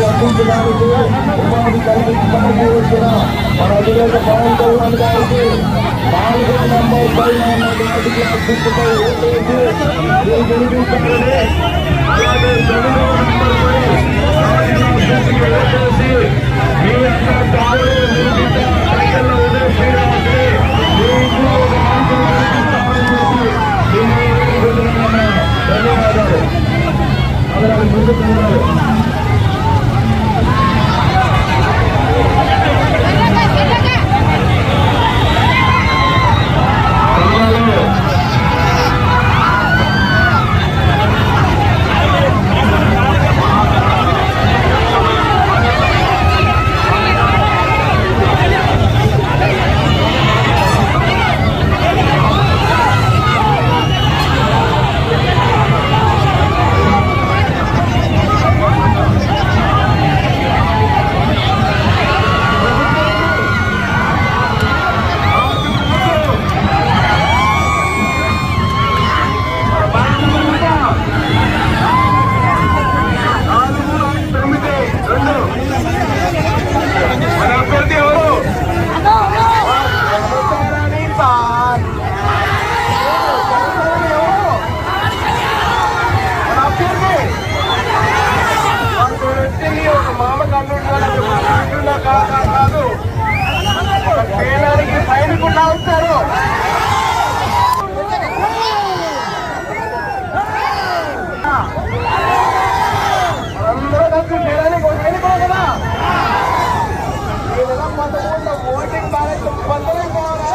అందించడానికి ఉపాధి కలిగించడానికి వచ్చిన మన అధినేత పవన్ కళ్యాణ్ గారికి 4 నంబర్ పైన ఉన్నటువంటి గుర్తుపై ఓటేసి గెలిపించాలని, అలాగే 9వ నంబర్ పై ఓటేసి మీ యొక్క దారి సైకిల్లో ఉదయం శ్రీరాముకి మీ ఇంట్లో ఒక ధన్యవాదాలు. అలాగే ముందుకు సైనికులు అవుతారు. అందరూ కలిసి నేరానికి సైనికులు కదా. ఈ నెల 11 ఓటింగ్ బ్యాలెట్ పొందలేకపోవాలి.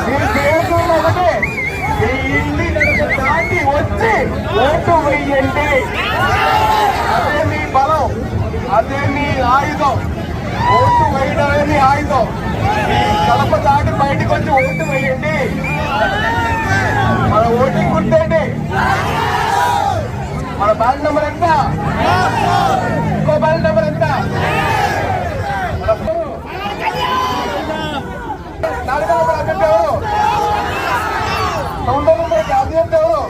మీరు చేస్తున్న ఒకటే, మీ ఇంటి నడుపు దాటి వచ్చి ఓటు వేయండి. అదే మీ బలం, అదే మీ ఆయుధం. ఓటు వేయడమే మీ ఆయుధం. కడప దాటి బయటకు వచ్చి ఓటు వేయండి. మన ఓటింగ్ గుర్తేంటి? మన బ్యాలెట్ నెంబర్ ఎంత? ఇంకో బ్యాలెట్ నెంబర్ ఎంత? అభ్యర్థి ఎవరు? సౌందర్య అభ్యర్థి ఎవరు?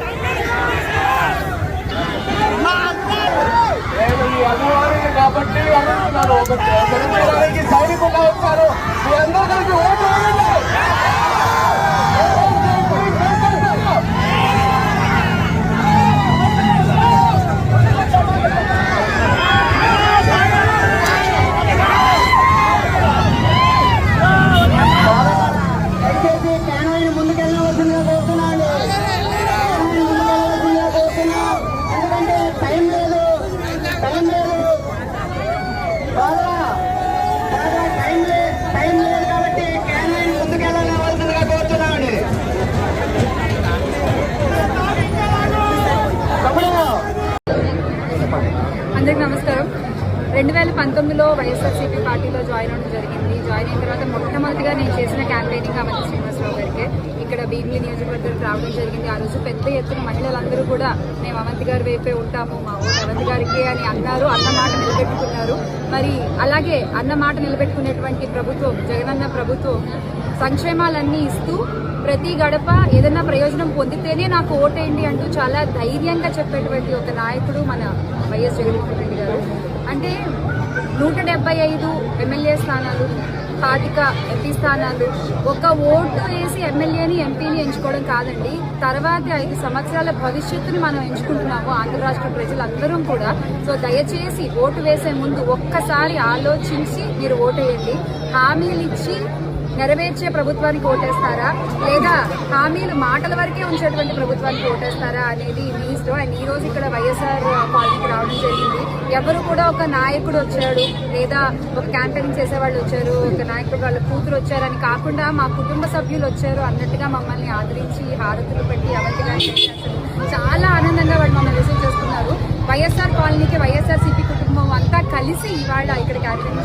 నేను ఈ అభిమానులు కాబట్టి అడుగుతున్నాను. ఒక తెలంగాణకి సైనికులు వచ్చారు. మీ అందరూ కలిసి ఓటు వేయండి. అందరికి నమస్కారం. 2019లో వైఎస్ఆర్సీపీ పార్టీలో జాయిన్ అవ్వడం జరిగింది. జాయిన్ అయిన తర్వాత మొట్టమొదటిగా నేను చేసిన క్యాంపెయినింగ్ అవంతి శ్రీనివాసరావు గారికి ఇక్కడ భీమిలి నియోజకవర్గానికి రావడం జరిగింది. ఆ రోజు పెద్ద ఎత్తున మహిళలందరూ కూడా మేము అవంతి గారి వైపే ఉంటాము, మా ఊరు అవంతి గారికి అని అన్నారు. అన్న మాట నిలబెట్టుకున్నారు. మరి అలాగే అన్న మాట నిలబెట్టుకునేటువంటి ప్రభుత్వం, జగనన్న ప్రభుత్వం సంక్షేమాలన్నీ ఇస్తూ ప్రతి గడప ఏదైనా ప్రయోజనం పొందితేనే నాకు ఓటేయండి అంటూ చాలా ధైర్యంగా చెప్పేటువంటి ఒక నాయకుడు మన వైఎస్ జగన్మోహన్ రెడ్డి గారు. అంటే 175 ఎమ్మెల్యే స్థానాలు, 25 ఎంపీ స్థానాలు, ఒక ఓటు వేసి ఎమ్మెల్యేని ఎంపీని ఎంచుకోవడం కాదండి. తర్వాత 5 సంవత్సరాల భవిష్యత్తుని మనం ఎంచుకుంటున్నాము ఆంధ్ర రాష్ట్ర ప్రజలందరం కూడా. సో దయచేసి ఓటు వేసే ముందు ఒక్కసారి ఆలోచించి మీరు ఓటేయండి. హామీలు ఇచ్చి నెరవేర్చే ప్రభుత్వానికి ఓటేస్తారా, లేదా హామీలు మాటల వరకే ఉంచేటువంటి ప్రభుత్వానికి ఓటేస్తారా అనేది మీ ఇష్టం. అండ్ ఈ రోజు ఇక్కడ వైఎస్ఆర్ కాలనీకి రావడం జరిగింది. ఎవరు కూడా ఒక నాయకుడు వచ్చాడు, లేదా ఒక క్యాంపెయినింగ్ చేసేవాళ్ళు వచ్చారు, ఒక నాయకుడు వాళ్ళ కూతురు వచ్చారని కాకుండా మా కుటుంబ సభ్యులు వచ్చారు అన్నట్టుగా మమ్మల్ని ఆదరించి హారతులు పెట్టి అవంతి గారి చాలా ఆనందంగా వాళ్ళు మమ్మల్ని రిసీవ్ చేస్తున్నారు. వైఎస్ఆర్ కాలనీకి వైఎస్ఆర్సీపీ కుటుంబం అంతా కలిసి ఇవాళ ఇక్కడ క్యాంపెయినింగ్